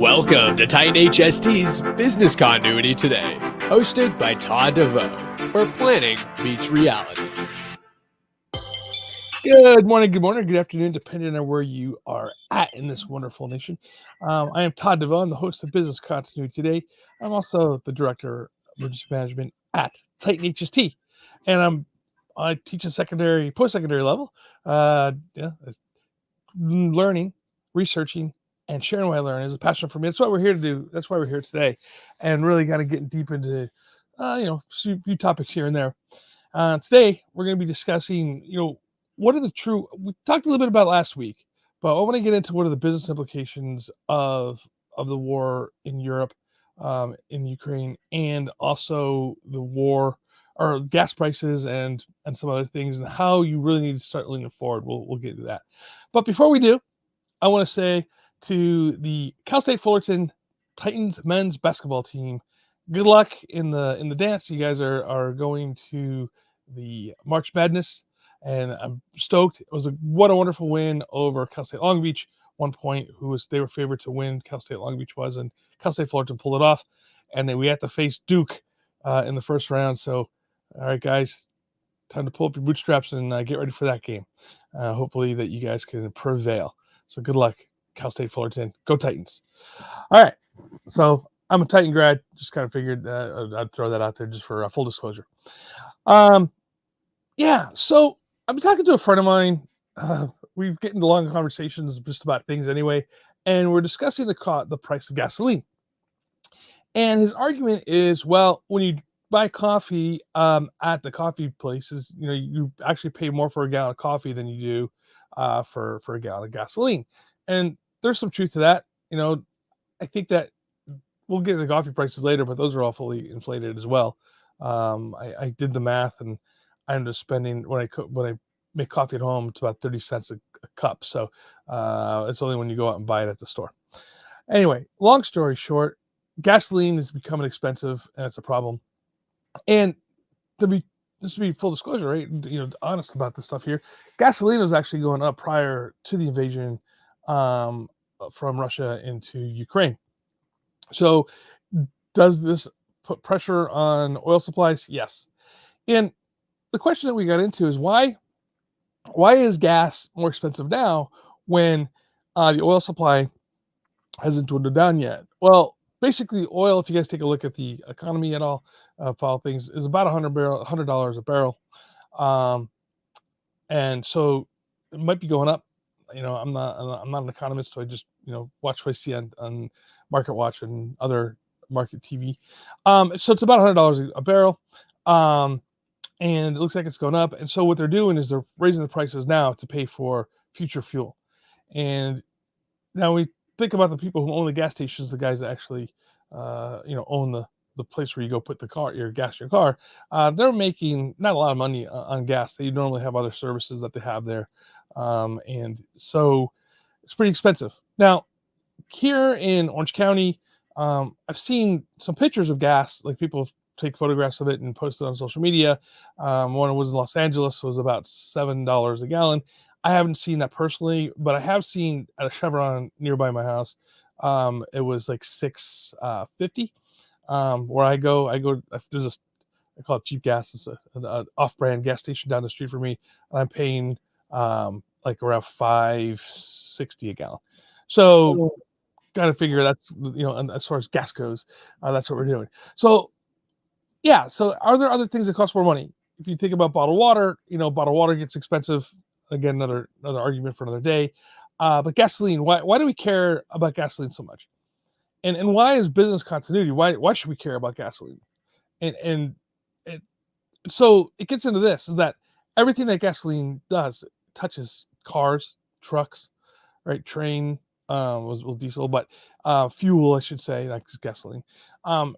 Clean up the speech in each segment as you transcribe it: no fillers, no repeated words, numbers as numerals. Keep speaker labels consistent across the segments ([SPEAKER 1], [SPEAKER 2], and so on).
[SPEAKER 1] Welcome to Titan HST's Business Continuity Today, hosted by Todd DeVoe, where planning meets reality. Good morning, good afternoon, depending on where you are at in this wonderful nation. I am Todd DeVoe. I'm the host of Business Continuity Today. I'm also the Director of Emergency Management at Titan HST, and I teach a secondary, post-secondary level, learning, researching, and sharing what I learn is a passion for me. That's what we're here to do. That's why we're here today, and really got to get deep into, a few topics here and there. Today, we're going to be discussing, what are the true. We talked a little bit about last week, but I want to get into what are the business implications of the war in Europe, in Ukraine, and also the war or gas prices and some other things, and how you really need to start leaning forward. We'll get into that. But before we do, I want to say to the Cal State Fullerton Titans men's basketball team, good luck in the dance. You guys are going to the March Madness, and I'm stoked. What a wonderful win over Cal State Long Beach. 1 point, they were favored to win. Cal State Long Beach was, and Cal State Fullerton pulled it off. And then we had to face Duke in the first round. So, all right, guys, time to pull up your bootstraps and get ready for that game. Hopefully that you guys can prevail. So good luck, Cal State Fullerton. Go Titans. All right. So I'm a Titan grad. Just kind of figured I'd throw that out there just for full disclosure. So I've been talking to a friend of mine. We've gotten into long conversations just about things anyway, and we're discussing the price of gasoline. And his argument is, well, when you buy coffee at the coffee places, you actually pay more for a gallon of coffee than you do for a gallon of gasoline. And there's some truth to that. I think that we'll get into coffee prices later, but those are all fully inflated as well. I did the math, and I'm just spending when I make coffee at home, it's about 30 cents a cup. So it's only when you go out and buy it at the store. Anyway, long story short, gasoline is becoming expensive, and it's a problem. And just to be full disclosure, right? Honest about this stuff here. Gasoline was actually going up prior to the invasion from Russia into Ukraine. So, does this put pressure on oil supplies? Yes. And the question that we got into is why is gas more expensive now when the oil supply hasn't dwindled down yet? Well, basically, oil, if you guys take a look at the economy at all, follow things, is about $100 a barrel. And so it might be going up. I'm not an economist, so I just, watch what I see on Market Watch and other market TV. So it's about $100 a barrel. And it looks like it's going up. And so what they're doing is they're raising the prices now to pay for future fuel. And now we think about the people who own the gas stations, the guys that actually, own the place where you go put your gas in your car. They're making not a lot of money on gas. They normally have other services that they have there. And so it's pretty expensive. Now, here in Orange County, I've seen some pictures of gas, like people take photographs of it and post it on social media. One was in Los Angeles, was about $7 a gallon. I haven't seen that personally, but I have seen at a Chevron nearby my house. It was like $6.50. Where I go. There's I call it cheap gas. It's an off-brand gas station down the street from me, and I'm paying like around $5.60 a gallon. So, got to figure that's as far as gas goes, that's what we're doing. So, yeah. So, are there other things that cost more money? If you think about bottled water, bottled water gets expensive. Again, another argument for another day. But gasoline, why do we care about gasoline so much? And why is business continuity? Why should we care about gasoline? And so it gets into this, is that everything that gasoline does touches cars, trucks, right? Train was diesel, but fuel, I should say, not just gasoline.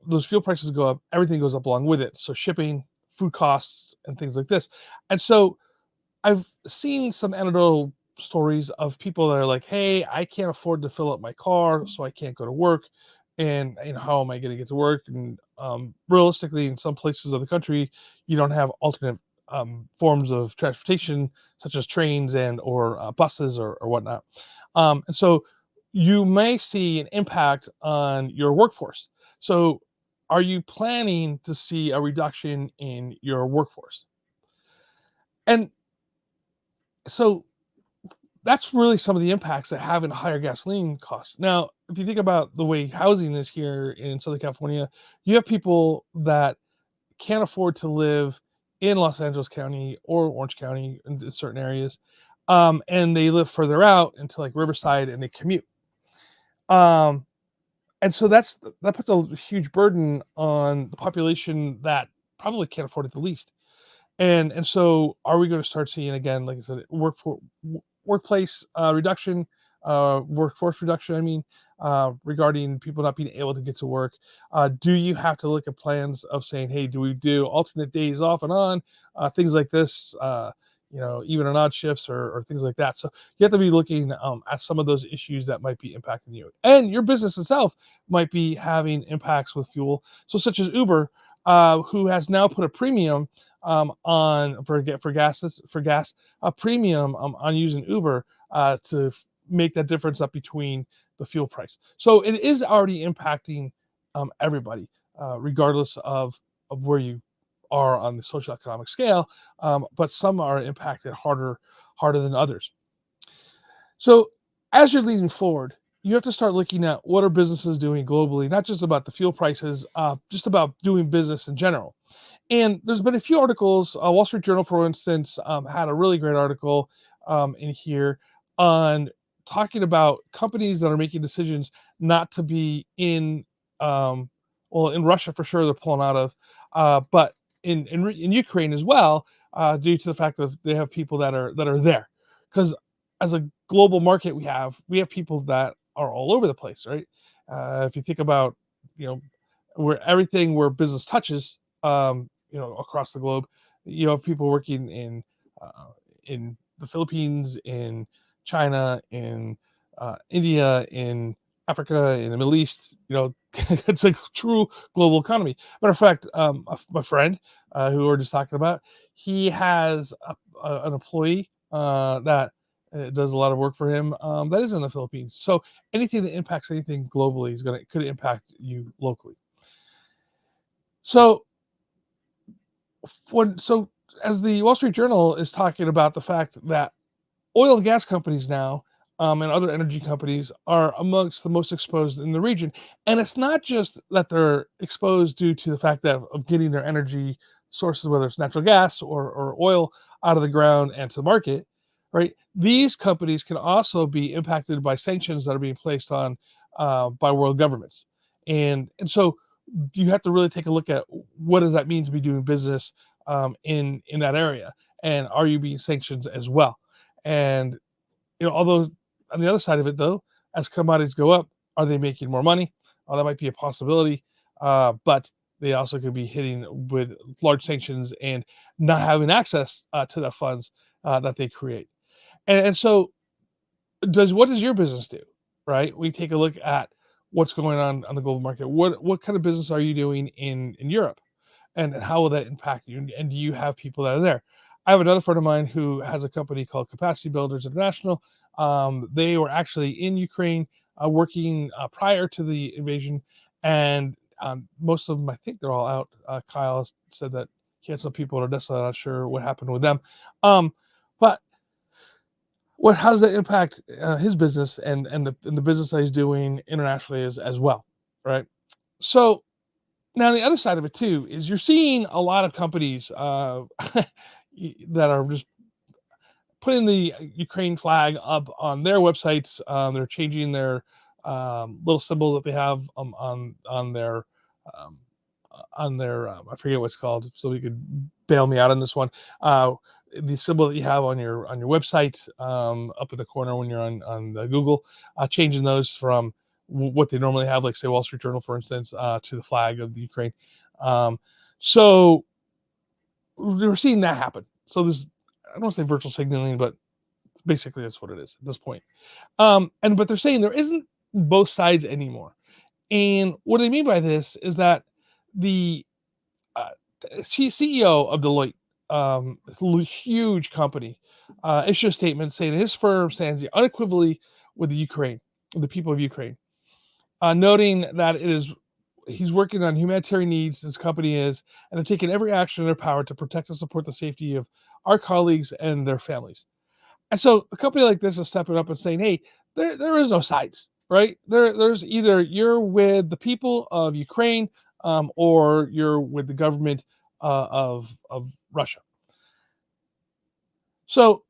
[SPEAKER 1] Those fuel prices go up, everything goes up along with it. So shipping, food costs, and things like this. And so I've seen some anecdotal stories of people that are like, hey, I can't afford to fill up my car, so I can't go to work. And how am I going to get to work? And realistically, in some places of the country, you don't have alternate forms of transportation, such as trains and or buses or whatnot. And so you may see an impact on your workforce. So, are you planning to see a reduction in your workforce? And so that's really some of the impacts that having higher gasoline costs. Now, if you think about the way housing is here in Southern California, you have people that can't afford to live in Los Angeles County or Orange County in certain areas, and they live further out into like Riverside, and they commute. Um, and so that puts a huge burden on the population that probably can't afford it the least. And so are we going to start seeing again, like I said, workplace reduction, workforce reduction? I mean, regarding people not being able to get to work. Do you have to look at plans of saying, hey, do we do alternate days off and on, things like this? Even on odd shifts or things like that. So you have to be looking at some of those issues that might be impacting you, and your business itself might be having impacts with fuel. So such as Uber, who has now put a premium on for gas, a premium on using Uber to make that difference up between the fuel price. So it is already impacting everybody, regardless of where you are on the social economic scale. But some are impacted harder than others. So as you're leading forward, you have to start looking at what are businesses doing globally, not just about the fuel prices, just about doing business in general. And there's been a few articles. Wall Street Journal, for instance, had a really great article in here on talking about companies that are making decisions not to be in Russia for sure, they're pulling out of, but in Ukraine as well, due to the fact that they have people that are there. Because as a global market, we have people that are all over the place, right? If you think about, you know, where business touches, across the globe. You have people working in the Philippines, in China, in India, in Africa, in the Middle East. It's a true global economy. Matter of fact, my friend who we were just talking about, he has an employee that does a lot of work for him that is in the Philippines. So anything that impacts anything globally could impact you locally. So so as the Wall Street Journal is talking about the fact that oil and gas companies now, and other energy companies are amongst the most exposed in the region, and it's not just that they're exposed due to the fact that of getting their energy sources, whether it's natural gas or oil, out of the ground and to the market, right? These companies can also be impacted by sanctions that are being placed on by world governments, and so you have to really take a look at what does that mean to be doing business in that area, and are you being sanctioned as well? And although on the other side of it, though, as commodities go up, are they making more money? That might be a possibility, but they also could be hitting with large sanctions and not having access to the funds that they create. And so, what does your business do? Right? We take a look at what's going on the global market. What kind of business are you doing in Europe? And how will that impact you? And do you have people that are there? I have another friend of mine who has a company called Capacity Builders International. They were actually in Ukraine working prior to the invasion, and most of them, I think they're all out. Kyle said that he had some people in Odessa. Not sure what happened with them, but how does that impact his business and the business that he's doing internationally as well, right? So now, the other side of it too is you're seeing a lot of companies that are just putting the Ukraine flag up on their websites. They're changing their little symbols that they have um, on their I forget what it's called. So you could bail me out on this one. The symbol that you have on your website up in the corner when you're on the Google, changing those from what they normally have, like say Wall Street Journal, for instance, to the flag of the Ukraine. So we're seeing that happen. So this, I don't want to say virtual signaling, but basically that's what it is at this point. But they're saying there isn't both sides anymore. And what I mean by this is that the uh, CEO of Deloitte, huge company, issued a statement saying his firm stands unequivocally with the Ukraine. the people of Ukraine, noting that he's working on humanitarian needs, his company is, and they're taking every action in their power to protect and support the safety of our colleagues and their families. And so a company like this is stepping up and saying, hey, there is no sides, right? There's either you're with the people of Ukraine or you're with the government of Russia. So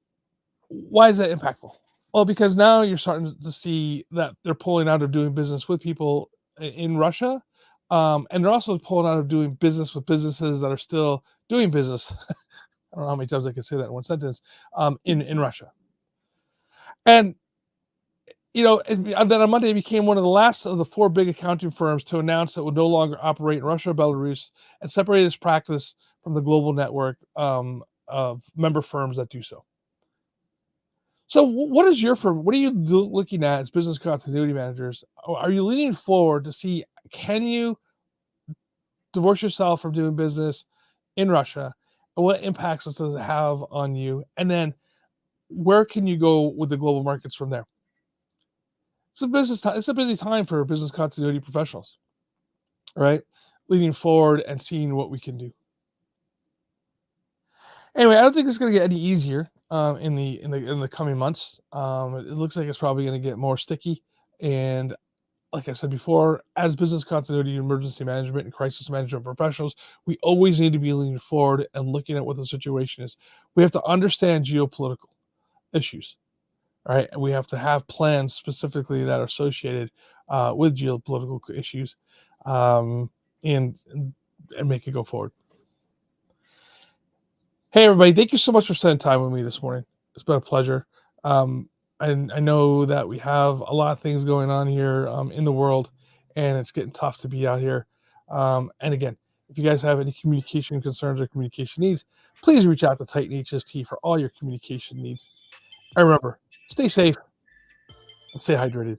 [SPEAKER 1] why is that impactful? Well, because now you're starting to see that they're pulling out of doing business with people in Russia, and they're also pulling out of doing business with businesses that are still doing business. I don't know how many times I can say that in one sentence. In Russia, and then on Monday it became one of the last of the 4 big accounting firms to announce that it would no longer operate in Russia or Belarus and separate its practice from the global network of member firms that do so. So what is your firm? What are you looking at as business continuity managers? Are you leaning forward to see, can you divorce yourself from doing business in Russia? And what impacts does it have on you? And then where can you go with the global markets from there? It's a busy time for business continuity professionals, right? Leaning forward and seeing what we can do. Anyway, I don't think it's going to get any easier in the coming months. It looks like it's probably going to get more sticky. And like I said before, as business continuity, emergency management, and crisis management professionals, we always need to be leaning forward and looking at what the situation is. We have to understand geopolitical issues, right? And we have to have plans specifically that are associated with geopolitical issues, and make it go forward. Hey, everybody, thank you so much for spending time with me this morning. It's been a pleasure. I know that we have a lot of things going on here in the world, and it's getting tough to be out here. And again, if you guys have any communication concerns or communication needs, please reach out to Titan HST for all your communication needs. And remember, stay safe and stay hydrated.